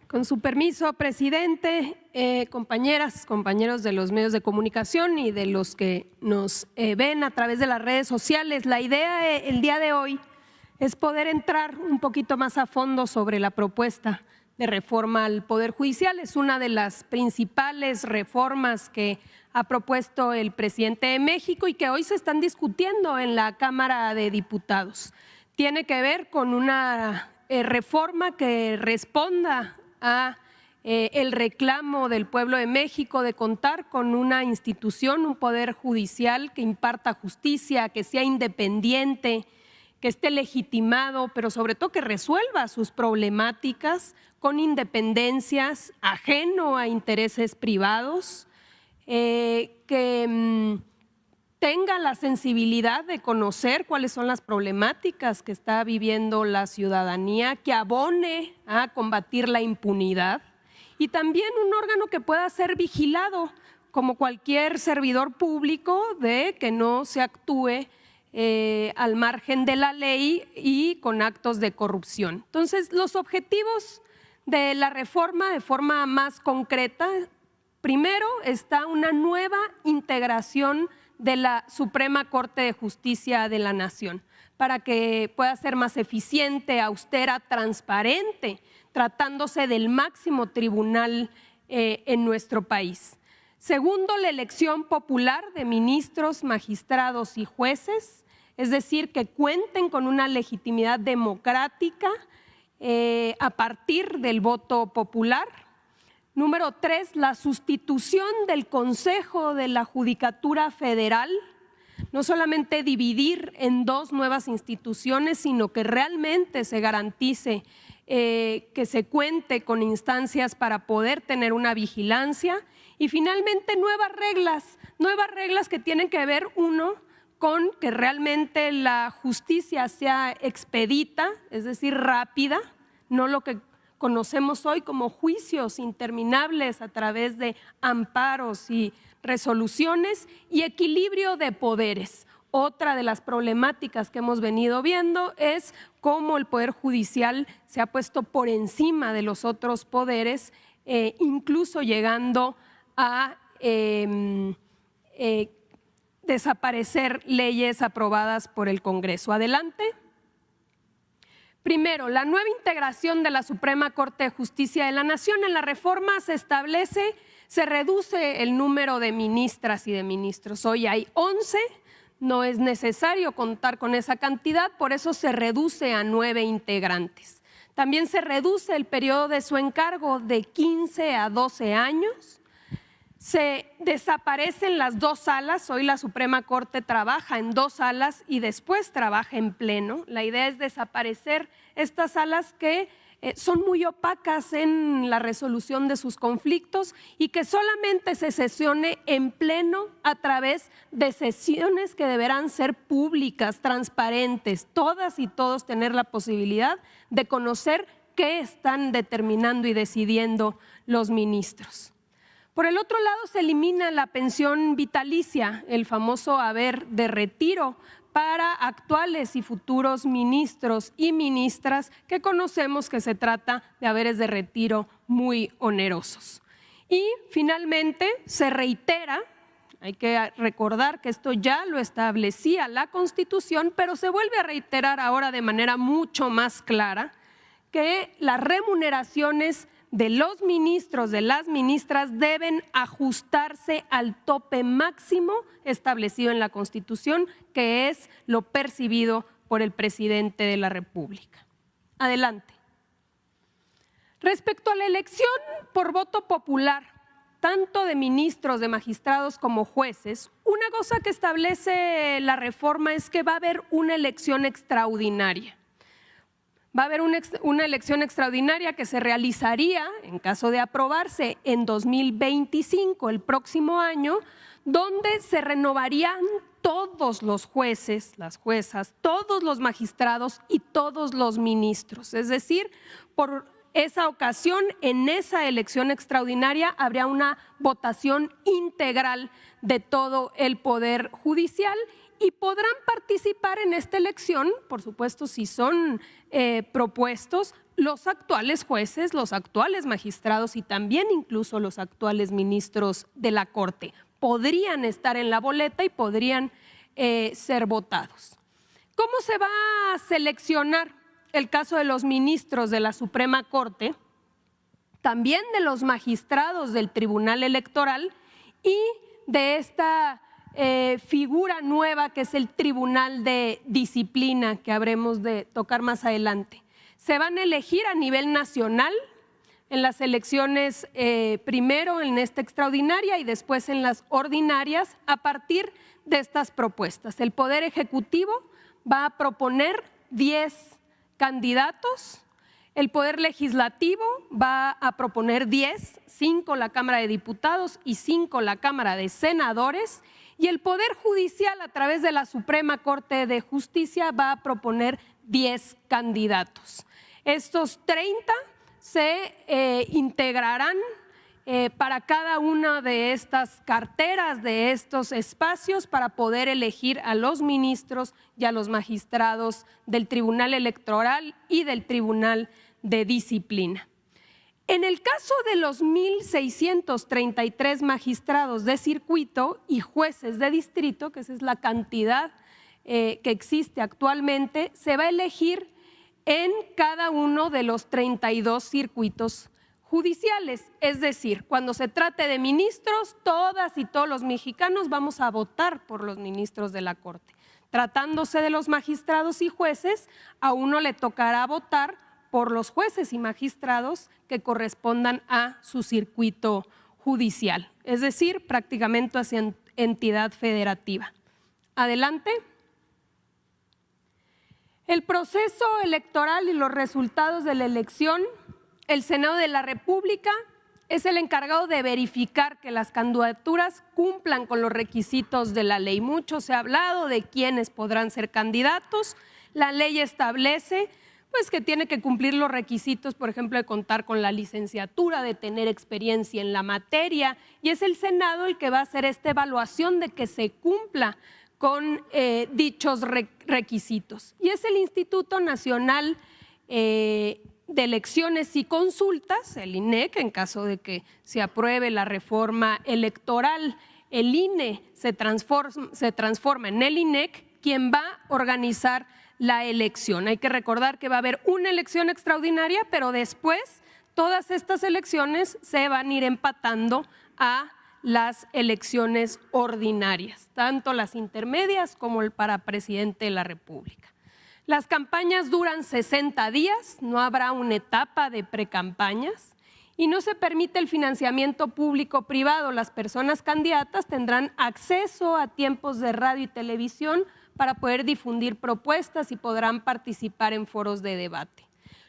Con su permiso, presidente, compañeras, compañeros de los medios de comunicación y de los que nos ven a través de las redes sociales, la idea el día de hoy es poder entrar un poquito más a fondo sobre la propuesta de reforma al Poder Judicial. Es una de las principales reformas que ha propuesto el presidente de México y que hoy se están discutiendo en la Cámara de Diputados. Tiene que ver con una reforma que responda a el reclamo del pueblo de México de contar con una institución, un poder judicial que imparta justicia, que sea independiente, que esté legitimado, pero sobre todo que resuelva sus problemáticas con independencias, ajeno a intereses privados, que tenga la sensibilidad de conocer cuáles son las problemáticas que está viviendo la ciudadanía, que abone a combatir la impunidad y también un órgano que pueda ser vigilado como cualquier servidor público de que no se actúe al margen de la ley y con actos de corrupción. Entonces, los objetivos de la reforma de forma más concreta, primero está una nueva integración de la Suprema Corte de Justicia de la Nación, para que pueda ser más eficiente, austera, transparente, tratándose del máximo tribunal en nuestro país. Segundo, la elección popular de ministros, magistrados y jueces, es decir, que cuenten con una legitimidad democrática a partir del voto popular. Número 3, la sustitución del Consejo de la Judicatura Federal, no solamente dividir en dos nuevas instituciones, sino que realmente se garantice que se cuente con instancias para poder tener una vigilancia. Y finalmente nuevas reglas que tienen que ver, uno, con que realmente la justicia sea expedita, es decir, rápida, no lo que conocemos hoy como juicios interminables a través de amparos y resoluciones, y equilibrio de poderes. Otra de las problemáticas que hemos venido viendo es cómo el Poder Judicial se ha puesto por encima de los otros poderes, incluso llegando a desaparecer leyes aprobadas por el Congreso. Adelante. Primero, la nueva integración de la Suprema Corte de Justicia de la Nación. En la reforma se reduce el número de ministras y de ministros. Hoy hay 11, no es necesario contar con esa cantidad, por eso se reduce a 9 integrantes. También se reduce el periodo de su encargo de 15 a 12 años. Se desaparecen las dos salas. Hoy la Suprema Corte trabaja en dos salas y después trabaja en pleno. La idea es desaparecer estas salas que son muy opacas en la resolución de sus conflictos y que solamente se sesione en pleno a través de sesiones que deberán ser públicas, transparentes, todas y todos tener la posibilidad de conocer qué están determinando y decidiendo los ministros. Por el otro lado, se elimina la pensión vitalicia, el famoso haber de retiro para actuales y futuros ministros y ministras que conocemos que se trata de haberes de retiro muy onerosos. Y finalmente se reitera, hay que recordar que esto ya lo establecía la Constitución, pero se vuelve a reiterar ahora de manera mucho más clara que las remuneraciones de los ministros, de las ministras, deben ajustarse al tope máximo establecido en la Constitución, que es lo percibido por el presidente de la República. Adelante. Respecto a la elección por voto popular, tanto de ministros, de magistrados como jueces, una cosa que establece la reforma es que va a haber una elección extraordinaria. Va a haber una elección extraordinaria que se realizaría, en caso de aprobarse, en 2025, el próximo año, donde se renovarían todos los jueces, las juezas, todos los magistrados y todos los ministros. Es decir, por esa ocasión, en esa elección extraordinaria, habría una votación integral de todo el Poder Judicial y podrán participar en esta elección, por supuesto, si son propuestos, los actuales jueces, los actuales magistrados y también incluso los actuales ministros de la Corte. Podrían estar en la boleta y podrían ser votados. ¿Cómo se va a seleccionar el caso de los ministros de la Suprema Corte? También de los magistrados del Tribunal Electoral y de esta figura nueva que es el Tribunal de Disciplina, que habremos de tocar más adelante. Se van a elegir a nivel nacional en las elecciones, primero en esta extraordinaria y después en las ordinarias, a partir de estas propuestas. El Poder Ejecutivo va a proponer 10 candidatos, el Poder Legislativo va a proponer 10, 5 la Cámara de Diputados y 5 la Cámara de Senadores, y el Poder Judicial, a través de la Suprema Corte de Justicia, va a proponer 10 candidatos. Estos 30 se integrarán para cada una de estas carteras, de estos espacios, para poder elegir a los ministros y a los magistrados del Tribunal Electoral y del Tribunal de Disciplina. En el caso de los 1.633 magistrados de circuito y jueces de distrito, que esa es la cantidad que existe actualmente, se va a elegir en cada uno de los 32 circuitos judiciales. Es decir, cuando se trate de ministros, todas y todos los mexicanos vamos a votar por los ministros de la Corte. Tratándose de los magistrados y jueces, a uno le tocará votar por los jueces y magistrados que correspondan a su circuito judicial, es decir, prácticamente hacia entidad federativa. Adelante. El proceso electoral y los resultados de la elección, el Senado de la República es el encargado de verificar que las candidaturas cumplan con los requisitos de la ley. Mucho se ha hablado de quiénes podrán ser candidatos. La ley establece pues que tiene que cumplir los requisitos, por ejemplo, de contar con la licenciatura, de tener experiencia en la materia, y es el Senado el que va a hacer esta evaluación de que se cumpla con dichos requisitos. Y es el Instituto Nacional de Elecciones y Consultas, el INEC, en caso de que se apruebe la reforma electoral, el INE se transforma en el INEC, quien va a organizar la elección. Hay que recordar que va a haber una elección extraordinaria, pero después todas estas elecciones se van a ir empatando a las elecciones ordinarias, tanto las intermedias como el para presidente de la República. Las campañas duran 60 días, no habrá una etapa de precampañas y no se permite el financiamiento público-privado. Las personas candidatas tendrán acceso a tiempos de radio y televisión para poder difundir propuestas y podrán participar en foros de debate.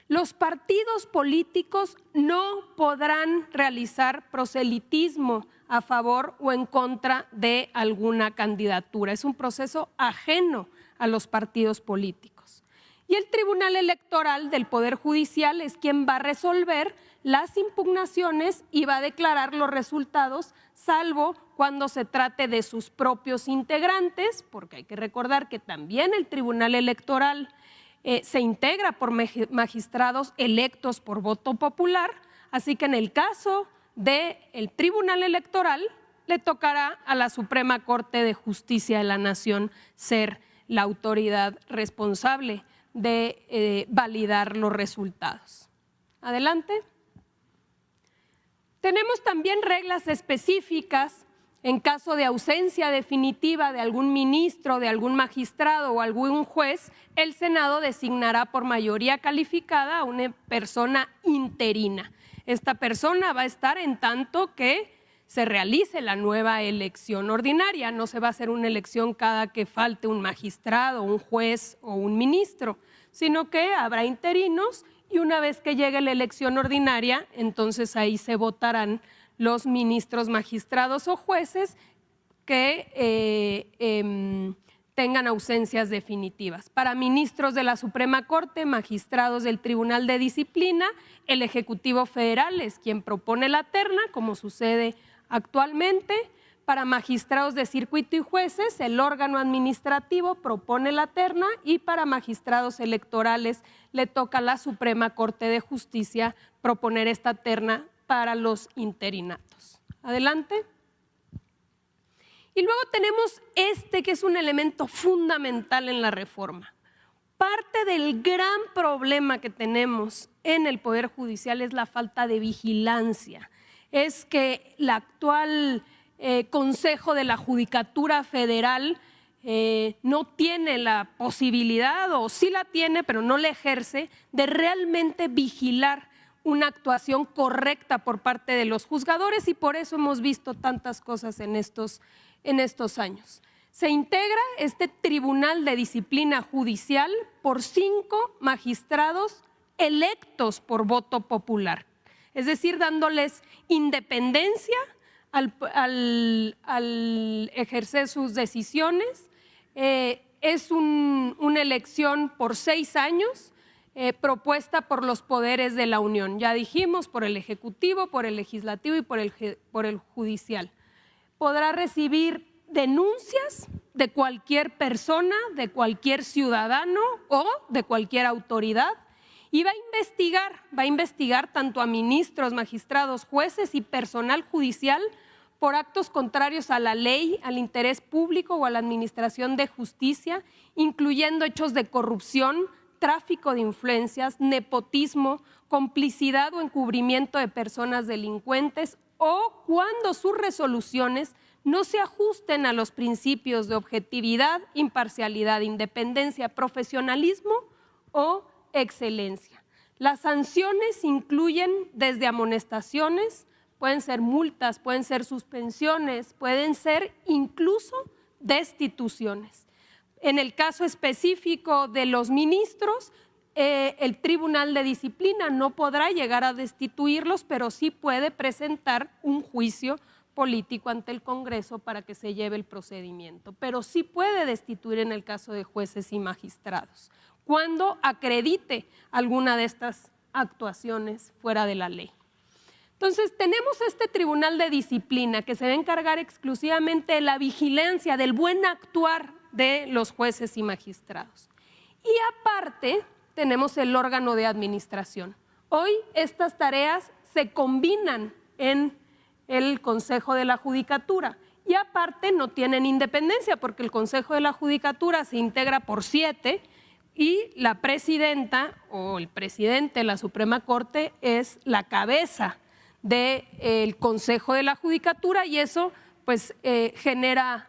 Los partidos políticos no podrán realizar proselitismo a favor o en contra de alguna candidatura. Es un proceso ajeno a los partidos políticos. Y el Tribunal Electoral del Poder Judicial es quien va a resolver las impugnaciones y va a declarar los resultados, salvo cuando se trate de sus propios integrantes, porque hay que recordar que también el Tribunal Electoral se integra por magistrados electos por voto popular, así que en el caso del Tribunal Electoral le tocará a la Suprema Corte de Justicia de la Nación ser la autoridad responsable de validar los resultados. Adelante. Tenemos también reglas específicas en caso de ausencia definitiva de algún ministro, de algún magistrado o algún juez. El Senado designará por mayoría calificada a una persona interina. Esta persona va a estar en tanto que se realice la nueva elección ordinaria. No se va a hacer una elección cada que falte un magistrado, un juez o un ministro, sino que habrá interinos y una vez que llegue la elección ordinaria, entonces ahí se votarán los ministros, magistrados o jueces que tengan ausencias definitivas. Para ministros de la Suprema Corte, magistrados del Tribunal de Disciplina, el Ejecutivo Federal es quien propone la terna, como sucede actualmente. Para magistrados de circuito y jueces, el órgano administrativo propone la terna y para magistrados electorales le toca a la Suprema Corte de Justicia proponer esta terna para los interinatos. Adelante. Y luego tenemos que es un elemento fundamental en la reforma. Parte del gran problema que tenemos en el Poder Judicial es la falta de vigilancia. Es que el actual Consejo de la Judicatura Federal no tiene la posibilidad, o sí la tiene, pero no la ejerce, de realmente vigilar una actuación correcta por parte de los juzgadores, y por eso hemos visto tantas cosas en estos años. Se integra este Tribunal de Disciplina Judicial por 5 magistrados electos por voto popular, es decir, dándoles independencia al ejercer sus decisiones. Es una elección por 6 años propuesta por los poderes de la Unión. Ya dijimos, por el Ejecutivo, por el Legislativo y por el Judicial. Podrá recibir denuncias de cualquier persona, de cualquier ciudadano o de cualquier autoridad, y va a investigar tanto a ministros, magistrados, jueces y personal judicial por actos contrarios a la ley, al interés público o a la administración de justicia, incluyendo hechos de corrupción, tráfico de influencias, nepotismo, complicidad o encubrimiento de personas delincuentes, o cuando sus resoluciones no se ajusten a los principios de objetividad, imparcialidad, independencia, profesionalismo o excelencia. Las sanciones incluyen desde amonestaciones, pueden ser multas, pueden ser suspensiones, pueden ser incluso destituciones. En el caso específico de los ministros, el Tribunal de Disciplina no podrá llegar a destituirlos, pero sí puede presentar un juicio político ante el Congreso para que se lleve el procedimiento, pero sí puede destituir en el caso de jueces y magistrados, cuando acredite alguna de estas actuaciones fuera de la ley. Entonces, tenemos este Tribunal de Disciplina que se va a encargar exclusivamente de la vigilancia, del buen actuar de los jueces y magistrados. Y aparte, tenemos el órgano de administración. Hoy estas tareas se combinan en el Consejo de la Judicatura y aparte no tienen independencia porque el Consejo de la Judicatura se integra por 7 y la presidenta o el presidente de la Suprema Corte es la cabeza del Consejo de la Judicatura, y eso pues genera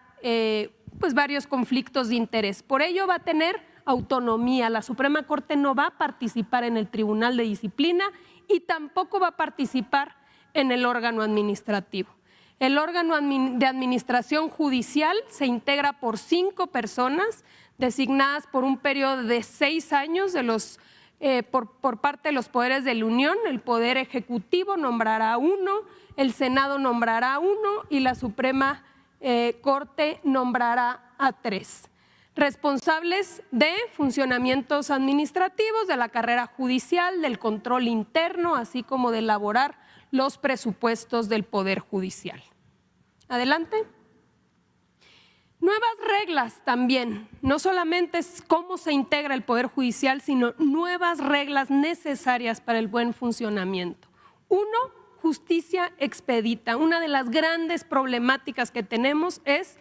varios conflictos de interés. Por ello va a tener autonomía. La Suprema Corte no va a participar en el Tribunal de Disciplina y tampoco va a participar en el órgano administrativo. El órgano de administración judicial se integra por 5 personas designadas por un periodo de 6 años por parte de los poderes de la Unión. El Poder Ejecutivo nombrará 1, el Senado nombrará 1 y la Suprema Corte nombrará a 3. Responsables de funcionamientos administrativos, de la carrera judicial, del control interno, así como de elaborar los presupuestos del Poder Judicial. Adelante. Nuevas reglas también, no solamente es cómo se integra el Poder Judicial, sino nuevas reglas necesarias para el buen funcionamiento. 1, justicia expedita. Una de las grandes problemáticas que tenemos es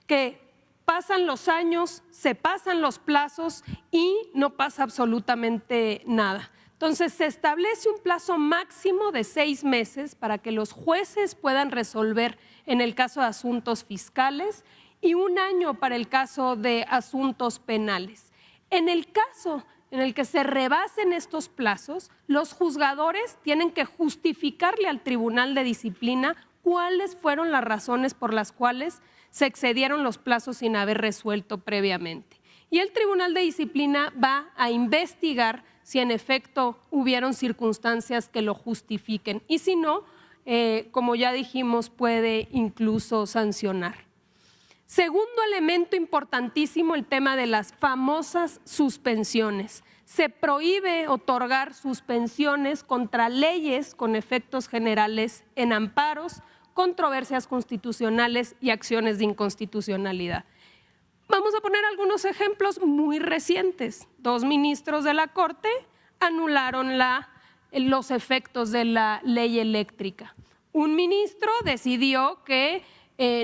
que pasan los años, se pasan los plazos y no pasa absolutamente nada. Entonces, se establece un plazo máximo de 6 meses para que los jueces puedan resolver en el caso de asuntos fiscales y 1 año para el caso de asuntos penales. En el caso en el que se rebasen estos plazos, los juzgadores tienen que justificarle al Tribunal de Disciplina cuáles fueron las razones por las cuales se excedieron los plazos sin haber resuelto previamente. Y el Tribunal de Disciplina va a investigar si en efecto hubieron circunstancias que lo justifiquen y si no, como ya dijimos, puede incluso sancionar. Segundo elemento importantísimo, el tema de las famosas suspensiones. Se prohíbe otorgar suspensiones contra leyes con efectos generales en amparos, controversias constitucionales y acciones de inconstitucionalidad. Vamos a poner algunos ejemplos muy recientes. 2 ministros de la Corte anularon los efectos de la ley eléctrica. Un ministro decidió que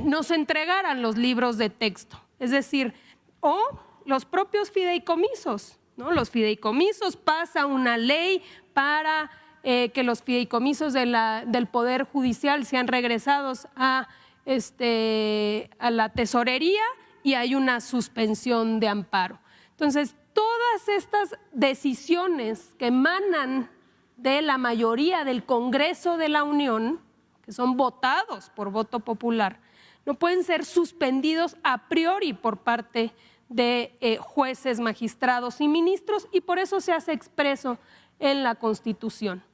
no se entregaran los libros de texto, es decir, o los propios fideicomisos, ¿no? Los fideicomisos, pasa una ley para que los fideicomisos del Poder Judicial sean regresados a la tesorería y hay una suspensión de amparo. Entonces, todas estas decisiones que emanan de la mayoría del Congreso de la Unión, que son votados por voto popular, no pueden ser suspendidos a priori por parte de jueces, magistrados y ministros, y por eso se hace expreso en la Constitución.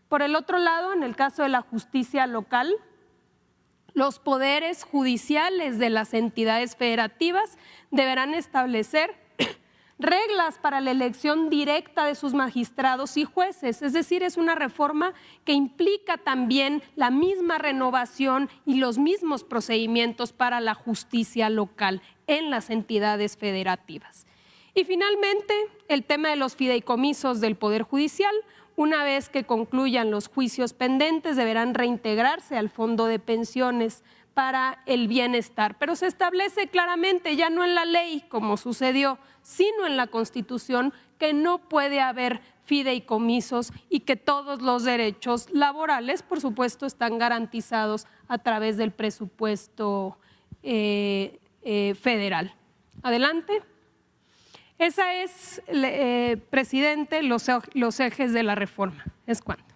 Por el otro lado, en el caso de la justicia local, los poderes judiciales de las entidades federativas deberán establecer reglas para la elección directa de sus magistrados y jueces, es decir, es una reforma que implica también la misma renovación y los mismos procedimientos para la justicia local en las entidades federativas. Y finalmente, el tema de los fideicomisos del Poder Judicial. Una vez que concluyan los juicios pendentes, deberán reintegrarse al Fondo de Pensiones para el Bienestar. Pero se establece claramente, ya no en la ley, como sucedió, sino en la Constitución, que no puede haber fideicomisos y que todos los derechos laborales, por supuesto, están garantizados a través del presupuesto federal. Adelante. Esa es, presidente, los ejes de la reforma. Es cuanto.